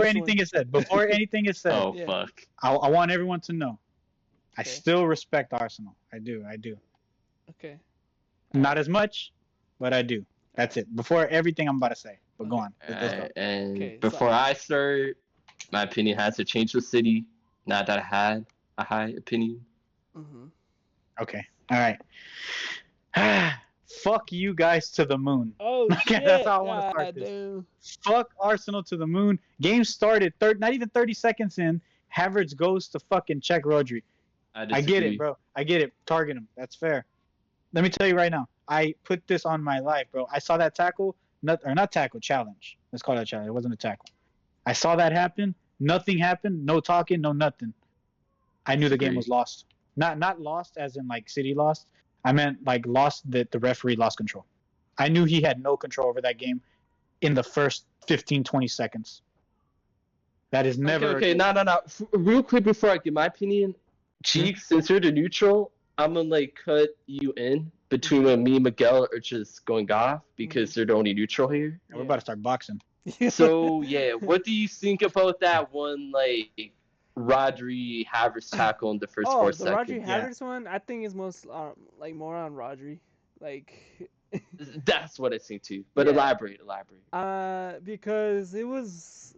anything is said, Oh Yeah. fuck. I want everyone to know. I Okay. still respect Arsenal. I do. Okay. Not as much, but I do. That's it. Before everything I'm about to say. But go Okay. on. Let's go. And Okay, before I start, my opinion has to change the city. Not that I had a high opinion. Mm-hmm. Okay. All right. Fuck you guys to the moon. Oh Okay, shit! that's how I want to start this. Damn. Fuck Arsenal to the moon. Game started. Not even 30 seconds in. Havertz goes to fucking check Rodri. I get it, bro. I get it. Target him. That's fair. Let me tell you right now. I put this on my life, bro. I saw that tackle. Not tackle. Challenge. Let's call it a challenge. It wasn't a tackle. I saw that happen. Nothing happened. No talking. No nothing. I knew the game was lost. Not lost as in like City lost. I meant like lost that the referee lost control. I knew he had no control over that game in the first 15, 20 seconds. That is never... Okay, no. Real quick before I give my opinion, Cheeks, since you're the neutral, I'm gonna like cut you in between when me and Miguel are just going off because they're the only neutral here. We're about to start boxing. So yeah, what do you think about that one like Rodri Havertz tackle in the first 4 seconds? The Rodri Havertz one, I think is most like more on Rodri. Like that's what I think too. But elaborate. Because it was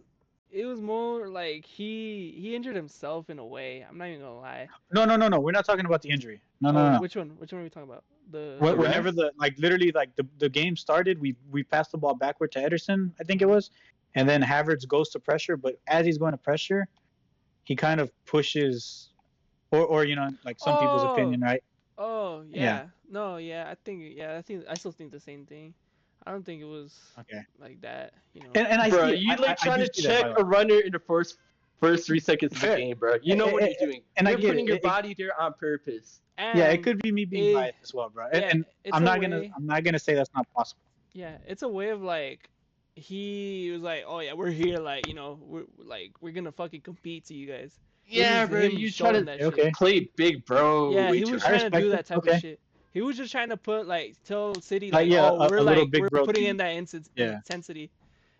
more like he injured himself in a way. I'm not even gonna lie. No. We're not talking about the injury. No. Which one are we talking about? Whenever the game started, we passed the ball backward to Ederson, I think it was, and then Havertz goes to pressure. But as he's going to pressure, he kind of pushes, or like some people's opinion, right? Oh yeah. No, yeah. I still think the same thing. I don't think it was like that, you know. And I bro, see you like trying to check a runner in the first 3 seconds of the game, bro. You know what you're doing. And you're putting your body there on purpose. It could be me being biased as well, bro. And I'm not gonna say that's not possible. Yeah, it's a way of like he was like, oh yeah, we're here, like, you know, we're gonna fucking compete to you guys. Yeah, bro, you trying to play big, bro. Yeah, he was trying to do that type of shit. He was just trying to put tell City we're putting in that intensity,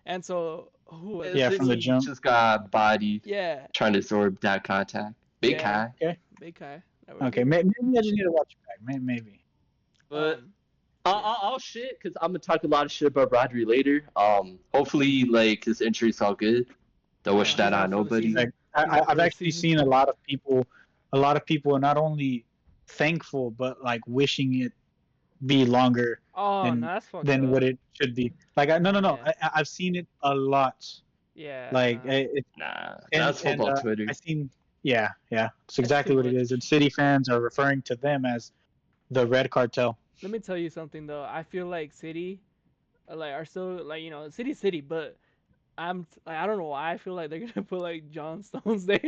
and so who was from the jump just got body. Yeah, trying to absorb that contact. Big Kai. Big Kai. Okay, maybe I just need to watch it back. Maybe. But I'll shit because I'm gonna talk a lot of shit about Rodri later. Hopefully like his injury's all good. Don't wish that on nobody. I've actually seen a lot of people are not only thankful but like wishing it be longer than what it should be. Like no. I've seen it a lot. Yeah. Like that's football Twitter. I've seen it's exactly what it is. And City fans are referring to them as the Red Cartel. Let me tell you something though. I feel like City are still like, you know, City, but I don't know why I feel like they're gonna put like John Stones there.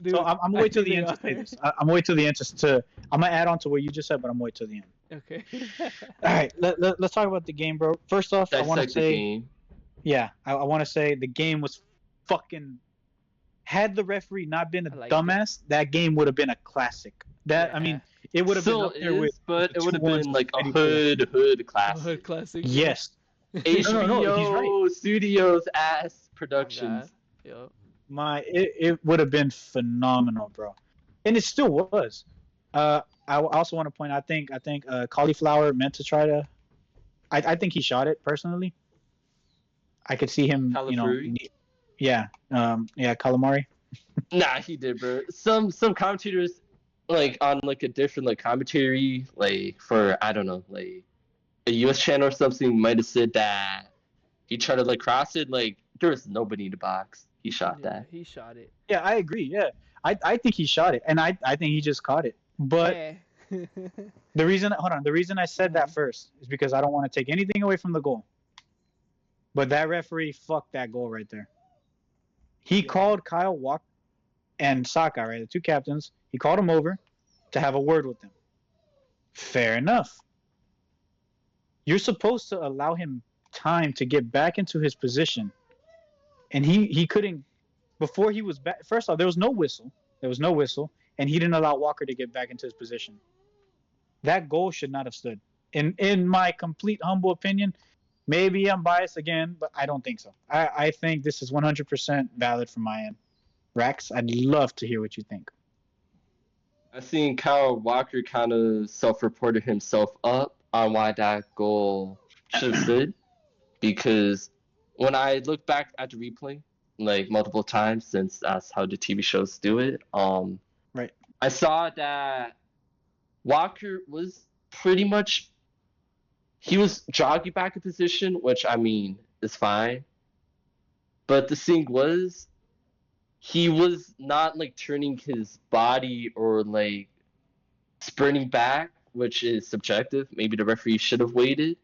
Dude, so I'm gonna wait till the end to say this. I'm gonna wait till the end I'm gonna add on to what you just said, but I'm gonna wait till the end. Okay. All right, let's talk about the game, bro. First off, I want to say, I want to say the game was fucking. Had the referee not been a dumbass, that game would have been a classic. I mean, it would have been up there with, but it would have been like a hood classic. A hood classic. Yes. HBO he's right. Studios ass productions. Yep. It would have been phenomenal, bro, and it still was. I also want to point. I think Cauliflower meant to try to. I think he shot it personally. I could see him. Calamari? Calamari. Nah, he did, bro. Some commentators like on like a different like commentary like for I don't know like a US channel or something might have said that he tried to like cross it, like there was nobody in the box. He shot that. He shot it. Yeah, I agree. Yeah, I think he shot it, and I think he just caught it. But the reason I said that first is because I don't want to take anything away from the goal. But that referee fucked that goal right there. He called Kyle Walker and Saka, right, the two captains. He called them over to have a word with them. Fair enough. You're supposed to allow him time to get back into his position. And he couldn't, before he was back. First off, there was no whistle, and he didn't allow Walker to get back into his position. That goal should not have stood. In my complete humble opinion, Maybe I'm biased again, but I don't think so. I think this is 100% valid from my end. Rax, I'd love to hear what you think. I seen Kyle Walker kind of self-reported himself up on why that goal should have stood, because when I look back at the replay, like multiple times, since that's how the TV shows do it, right, I saw that Walker was pretty much, he was jogging back in position, which I mean is fine, but the thing was, he was not like turning his body or like sprinting back, which is subjective. Maybe the referee should have waited.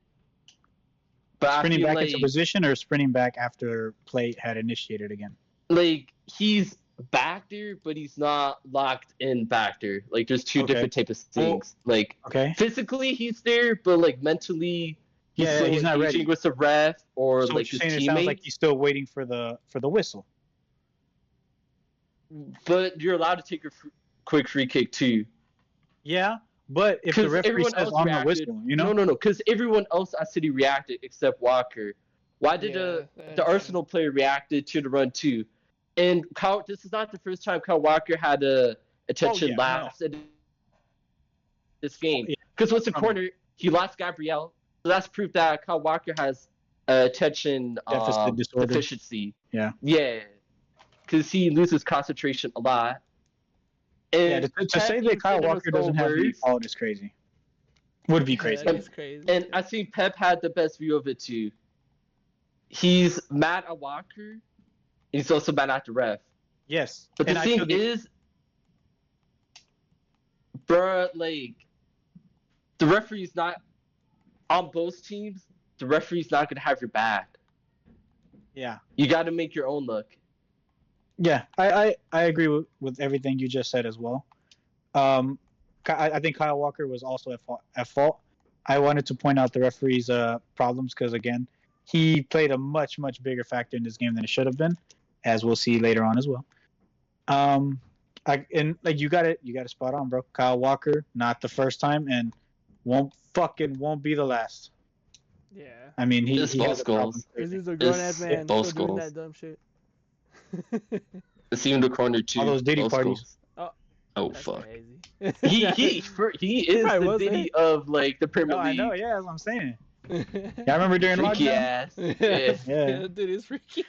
But sprinting back like, into position or sprinting back after play had initiated again. Like he's back there, but he's not locked in back there. Like there's two different types of things. Like physically he's there, but like mentally he's not ready with the ref or so like his teammates. It sounds like he's still waiting for the whistle. But you're allowed to take a quick free kick too. Yeah, but if the referee says on the whistle, you know? No, because everyone else at City reacted except Walker. Why did the Arsenal player reacted to the run too? And Kyle, this is not the first time Kyle Walker had a attention lapse in this game. Because with the corner, he lost Gabriel. So that's proof that Kyle Walker has attention deficiency. Yeah. Yeah. Because he loses concentration a lot. And to say that Kyle Walker doesn't have any fault is crazy. Would be crazy. And I think Pep had the best view of it too. He's mad at Walker. He's also mad at the ref. Yes. But the thing is, bruh, like, the referee's not, on both teams, the referee's not going to have your back. Yeah. You got to make your own look. Yeah, I agree with everything you just said as well. I think Kyle Walker was also at fault. I wanted to point out the referee's problems because, again, he played a much, much bigger factor in this game than it should have been, as we'll see later on as well. You got it spot on, bro. Kyle Walker, not the first time, and won't be the last. Yeah. I mean, he has a problem. This is a grown ass man still doing that dumb shit. See him in the corner too. All those Diddy parties. Oh fuck. he is the Diddy of like the Premier League. I know, yeah, that's what I'm saying. Yeah, I remember during freaky lockdown. Ass. Yeah, dude is freaky.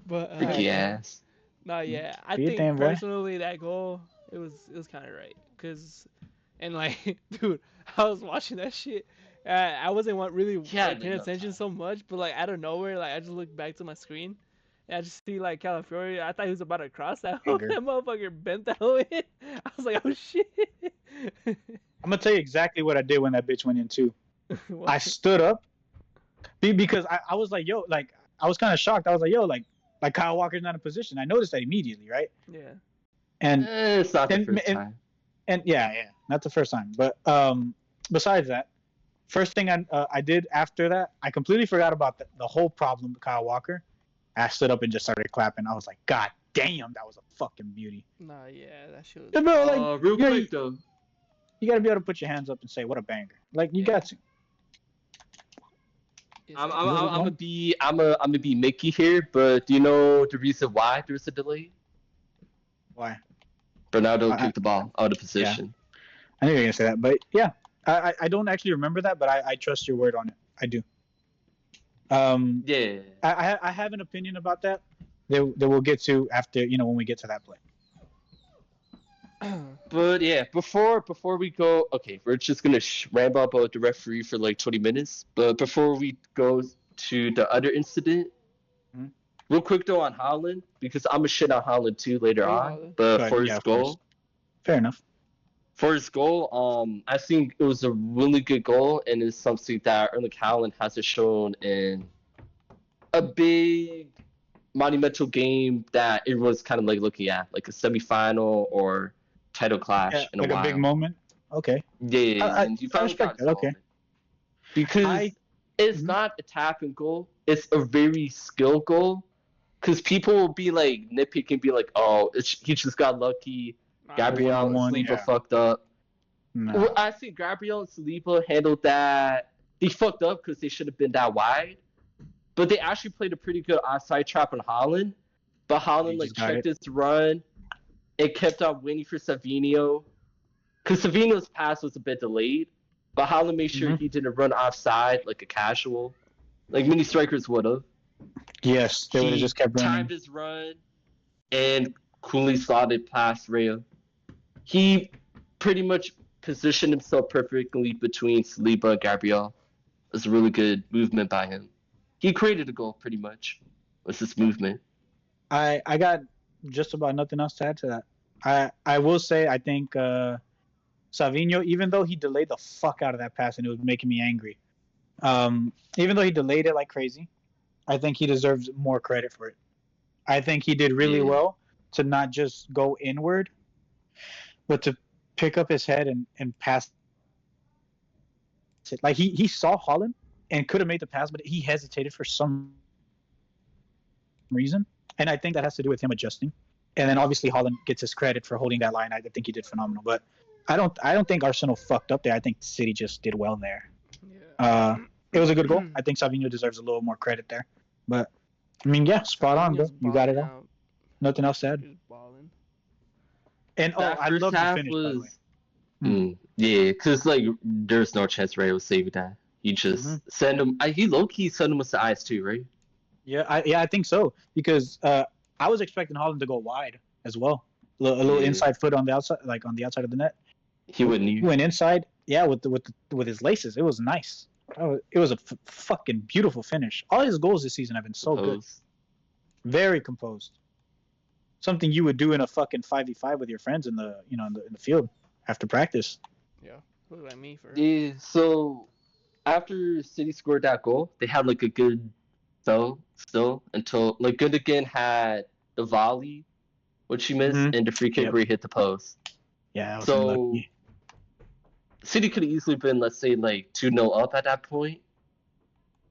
But freaky ass. No, yeah, I think personally that goal it was kind of right, cause, and like, dude, I was watching that shit. I wasn't really paying attention so much, but like out of nowhere, like I just looked back to my screen. And I just see like Calafiori. I thought he was about to cross that. That motherfucker bent that way. I was like, oh shit. I'm gonna tell you exactly what I did when that bitch went in too. I stood up because I was like, yo, like I was kind of shocked. I was like, yo, like Kyle Walker's not in position. I noticed that immediately, right? Yeah. And it's not the first time. And yeah, not the first time. But besides that, first thing I did after that, I completely forgot about the whole problem with Kyle Walker. I stood up and just started clapping. I was like, God damn, that was a fucking beauty. Nah, yeah, that shit was... Bro, like, real quick, though. You got to be able to put your hands up and say, what a banger. Like, you got to. I'm gonna be Mickey here, but do you know the reason why there's a delay? Why? Bernardo kicked the ball out of position. Yeah. I knew you were gonna say that, but yeah, I don't actually remember that, but I trust your word on it. I do. Yeah. I have an opinion about that we'll get to after, when we get to that play. But yeah, before we go, okay, we're just gonna ramble about the referee for like 20 minutes. But before we go to the other incident, real quick though on Haaland, because I'm gonna shit on Haaland too later on. But for his goal, fair enough. For his goal, I think it was a really good goal, and it's something that Erling Haaland hasn't shown in a big monumental game that everyone's kind of like looking at, like a semifinal or title clash in a while. Like a big moment. Okay. Yeah, and you finally got it. Okay. Because it's not a tap and goal; it's a very skilled goal. Because people will be like nitpicking, be like, "Oh, he just got lucky." Gabriel and Saliba fucked up. No. Well, I think Gabriel and Saliba handled that they fucked up because they should have been that wide. But they actually played a pretty good offside trap on Haaland. But Haaland checked his run. It kept on winning for Savinho. Because Savinho's pass was a bit delayed. But Haaland made sure he didn't run offside like a casual. Like many strikers would have. Yes, they would have just kept running. He timed his run and coolly slotted past Rayo. He pretty much positioned himself perfectly between Saliba and Gabriel. It was a really good movement by him. He created a goal pretty much with this movement. I got just about nothing else to add to that. I will say I think Savinho, even though he delayed the fuck out of that pass and it was making me angry, even though he delayed it like crazy, I think he deserves more credit for it. I think he did really well to not just go inward, but to pick up his head and pass it. Like he saw Haaland and could have made the pass, but he hesitated for some reason. And I think that has to do with him adjusting. And then obviously Haaland gets his credit for holding that line. I think he did phenomenal. But I don't think Arsenal fucked up there. I think City just did well there. Yeah. It was a good goal. I think Savinho deserves a little more credit there. But I mean, yeah, spot on, bro. You got it all. Nothing else to add. And I love the finish, by the way. Yeah, because there's no chance Ray was saving that. He just sent him. He low key sent him with the eyes too, right? Yeah, I think so because I was expecting Haaland to go wide as well, a little inside foot on the outside, like on the outside of the net. He went inside, yeah, with his laces. It was nice. It was a fucking beautiful finish. All his goals this season have been so good, very composed. Something you would do in a fucking 5v5 with your friends in the in the field after practice. Yeah, look like me for. Yeah, so after City scored that goal, they had a good still until Gundogan had the volley, which he missed, and the free kick where he hit the post. Yeah, so unlucky. City could have easily been, let's say, 2-0 up at that point,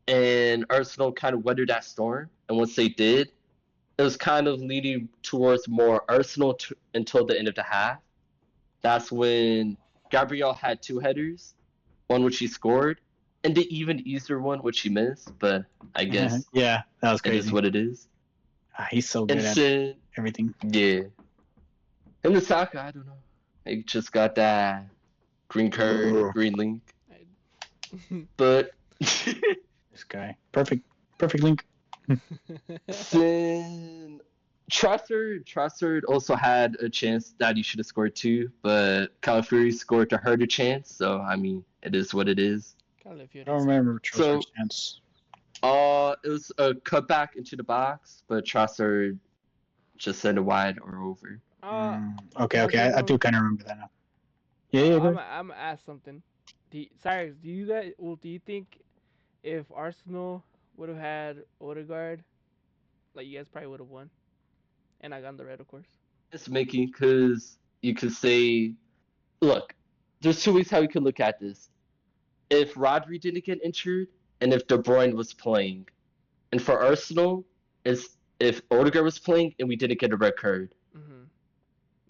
and Arsenal kind of weathered that storm. And once they did, it was kind of leading towards more Arsenal until the end of the half. That's when Gabriel had 2 headers, one which he scored, and the even easier one which he missed. But I guess that was crazy. It is what it is. He's so good at everything. Yeah. And the Saka, I don't know. He just got that green card, green link. But this guy, perfect link. Then Trossard also had a chance that he should have scored too, but Calafiori scored a harder chance. So I mean, it is what it is. I don't remember Trossard's chance. It was a cutback into the box, but Trossard just sent it wide or over. Okay. I do kind of remember that now. Yeah. I'm gonna ask something. Cyrus, do you think if Arsenal would have had Odegaard, you guys probably would have won, and I got the red, of course? It's Mickey, because you could say, look, there's 2 ways how you can look at this. If Rodri didn't get injured, and if De Bruyne was playing, and for Arsenal, it's if Odegaard was playing and we didn't get a red card.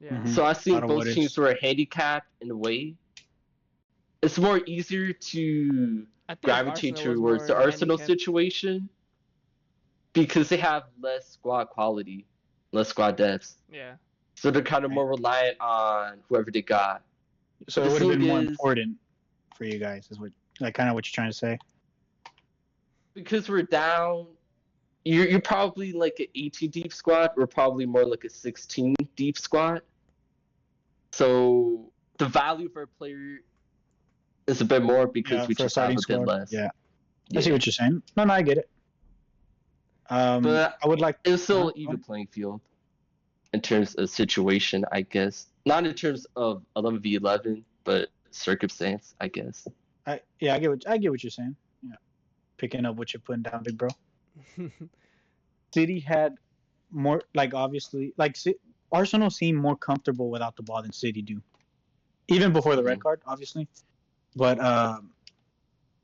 Yeah. So I think both teams were handicapped in a way. It's more easier to gravitate towards the Arsenal situation because they have less squad quality, less squad depth. Yeah. So they're kind of more reliant on whoever they got. So it would have been more important for you guys, is what kind of what you're trying to say. Because we're down, you're probably an 18 deep squad. We're probably more a 16 deep squad. So the value for a player is a bit more because we just have a bit less. Yeah. I see what you're saying. No, I get it. But I would like. It's still an even playing field in terms of situation, I guess. Not in terms of 11v11, but circumstance, I guess. I get what you're saying. Yeah, picking up what you're putting down, big bro. City had more, obviously, Arsenal seemed more comfortable without the ball than City do, even before the red card, obviously. But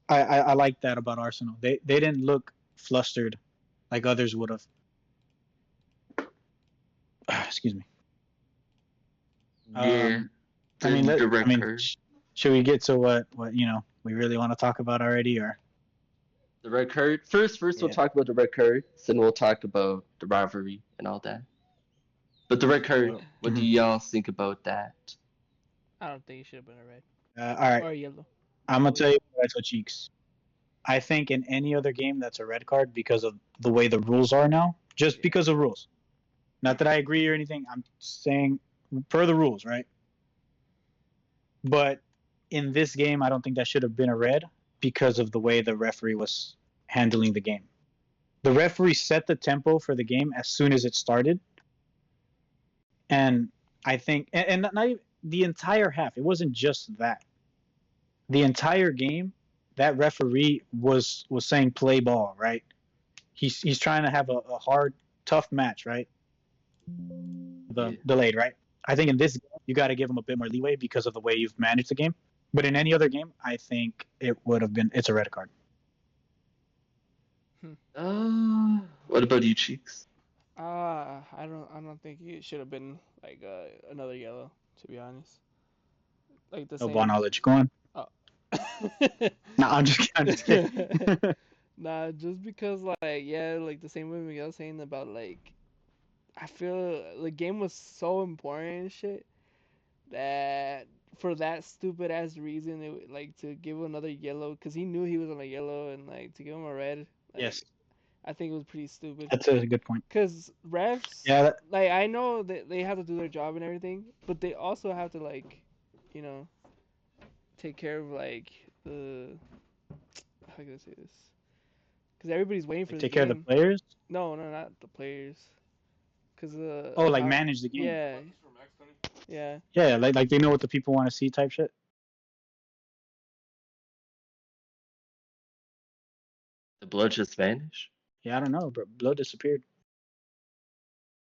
I like that about Arsenal. They didn't look flustered like others would have. Excuse me. Yeah. Should we get to what we really want to talk about already, or the red card? First we'll talk about the red card, then we'll talk about the rivalry and all that. But the red card, what do y'all think about that? I don't think it should have been a red. All right. Or a yellow. I'm gonna tell you what I told Cheeks. I think in any other game that's a red card because of the way the rules are now, just because of rules. Not that I agree or anything. I'm saying per the rules, right? But in this game, I don't think that should have been a red because of the way the referee was handling the game. The referee set the tempo for the game as soon as it started. And I think, and not even the entire half, it wasn't just that. The entire game, that referee was saying play ball, right? He's trying to have a hard, tough match, right? Delayed, right? I think in this game, you got to give him a bit more leeway because of the way you've managed the game. But in any other game, I think it would have been, it's a red card. What about you, Cheeks? I don't think it should have been like another yellow, to be honest. Like the same. Ball knowledge. Go on. Oh. No, I'm just kidding. Nah, just because like like the same way Miguel was saying about like, I feel the game was so important and shit that for that stupid ass reason, it like to give another yellow because he knew he was on a yellow and like to give him a red. Like, yes. I think it was pretty stupid. That's a good point. Because refs, like I know that they have to do their job and everything, but they also have to like, you know, take care of like the, how can I say this? Because everybody's waiting for the take care of the players. No, not the players. Cause like manage the game. Yeah, like they know what the people want to see type shit. The blood just vanished? Yeah, I don't know, but blood disappeared.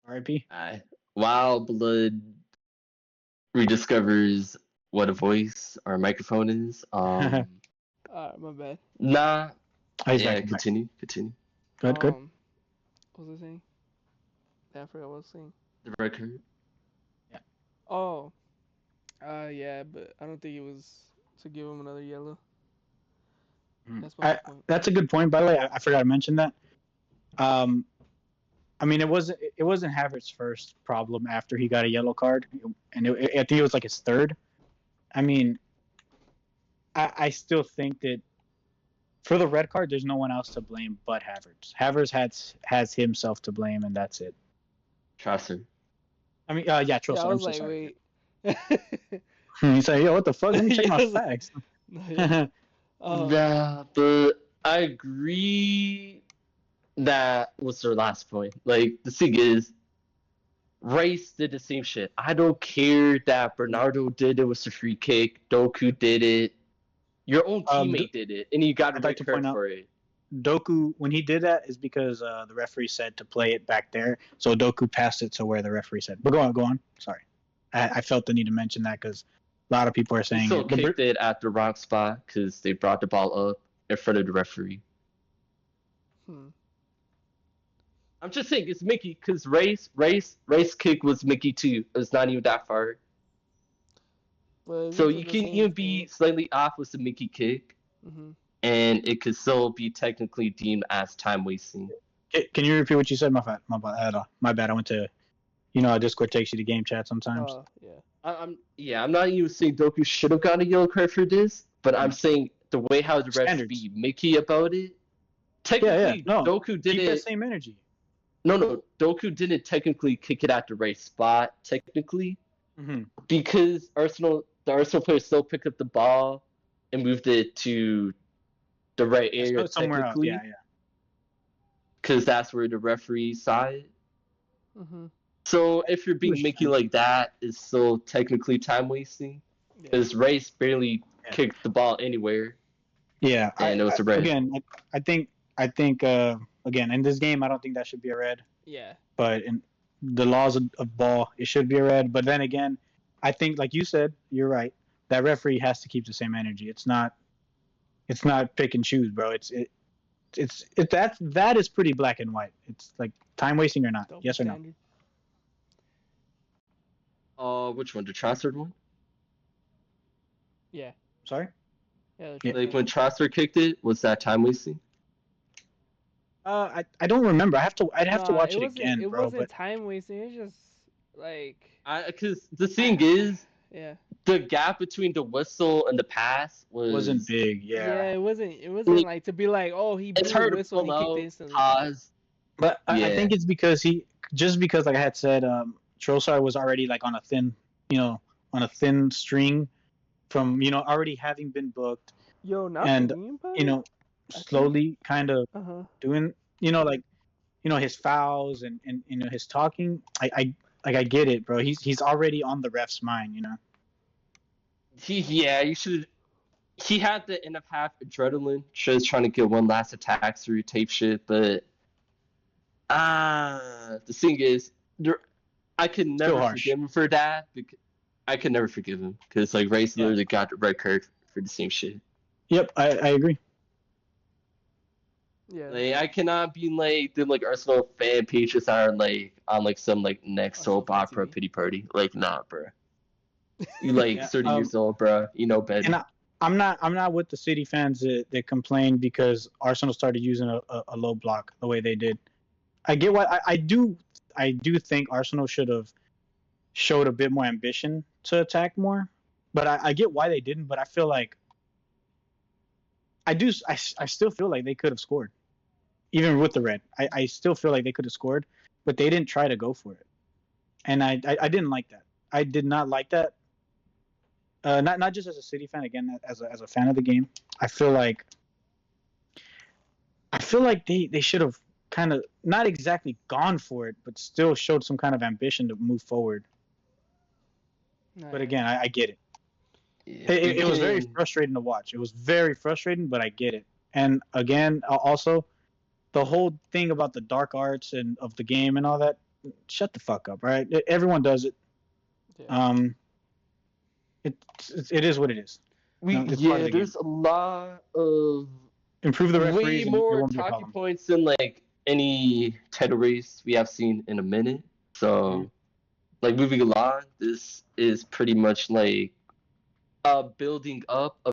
R.I.P. While blood rediscovers what a voice or a microphone is, my bad. Nah. Yeah, continue. Good. What was I saying? I forgot what I was saying. The record. Yeah. Oh. Yeah, but I don't think it was to give him another yellow. That's my point. That's a good point, by the way. I forgot to mention that. I mean, it wasn't Havertz's first problem after he got a yellow card, and I think it was like his third. I mean, I still think that for the red card, there's no one else to blame but Havertz. Havertz has himself to blame, and that's it. Trossard. I mean, yeah, Trossard. Yeah, I was I'm like, so sorry. wait. He's like, yo, what the fuck? Let me check my facts. Yeah, but I agree. That was their last point. Like, the thing is, Rice did the same shit. I don't care that Bernardo did it with a free kick. Doku did it. Your own teammate did it, and you got a red card for it. Doku, when he did that, is because the referee said to play it back there. So Doku passed it to where the referee said. But go on. Sorry. I felt the need to mention that because a lot of people are saying he still kicked it at the wrong spot because they brought the ball up in front of the referee. I'm just saying it's Mickey because Race kick was Mickey too. It's not even that far. So you can even be slightly off with the Mickey kick, and it could still be technically deemed as time wasting. Can you repeat what you said? My bad. I went to, Discord takes you to game chat sometimes. I'm not even saying Doku should have got a yellow card for this, but I'm saying the way how the refs be Mickey about it. Technically, Doku did keep that same energy. No, Doku didn't technically kick it at the right spot, technically. Because the Arsenal player still picked up the ball and moved it to the right area, technically. Yeah. Because that's where the referee saw it. So if you're being Mickey like that, it's still technically time wasting. Because Rice barely kicked the ball anywhere. Yeah, and it was a red. Again, I think again, in this game, I don't think that should be a red. Yeah. But in the laws of ball, it should be a red. But then again, I think, like you said, you're right. That referee has to keep the same energy. It's not pick and choose, bro. That is pretty black and white. It's like time wasting or not. Yes or no? Which one? The Trossard one? Yeah. Sorry? Yeah. Like when Trosser kicked it, was that time wasting? I don't remember. I'd have to watch it again, it bro. wasn't time wasting. It's just like. Because the thing is, yeah. The gap between the whistle and the pass wasn't big. Yeah. It wasn't like to be like, oh, he blew the whistle and he kicked it instantly. Pause. But I think it's because because like I had said, Trossard was already like on a thin string from already having been booked. Slowly kind of doing his fouls and his talking. I get it, bro. He's already on the ref's mind. You should. He had the end of half adrenaline, just trying to get one last attack through tape shit. But the thing is, I could never forgive him for that. I could never forgive him because like Race literally got the red card for the same shit. Yep, I agree. Yeah. Like, I cannot be like the Arsenal fan pages are like on like some like next soap opera pity party. Like, nah, bro. You 30 years old, bro. You know better. And I'm not with the City fans that complain because Arsenal started using a low block the way they did. I get why. I do think Arsenal should have showed a bit more ambition to attack more, but I get why they didn't. But I feel like I still feel like they could have scored, even with the red. I still feel like they could have scored, but they didn't try to go for it, and I didn't like that. I did not like that. Not just as a City fan, again as a fan of the game. I feel like they should have kind of not exactly gone for it, but still showed some kind of ambition to move forward. But again, I get it. It was very frustrating to watch. It was very frustrating, but I get it. And again, also, the whole thing about the dark arts and of the game and all that, shut the fuck up, right? Everyone does it. Yeah. It is what it is. There's a lot of improve the referees. Way more talking points than like any title race we have seen in a minute. So, moving along, this is pretty much like building up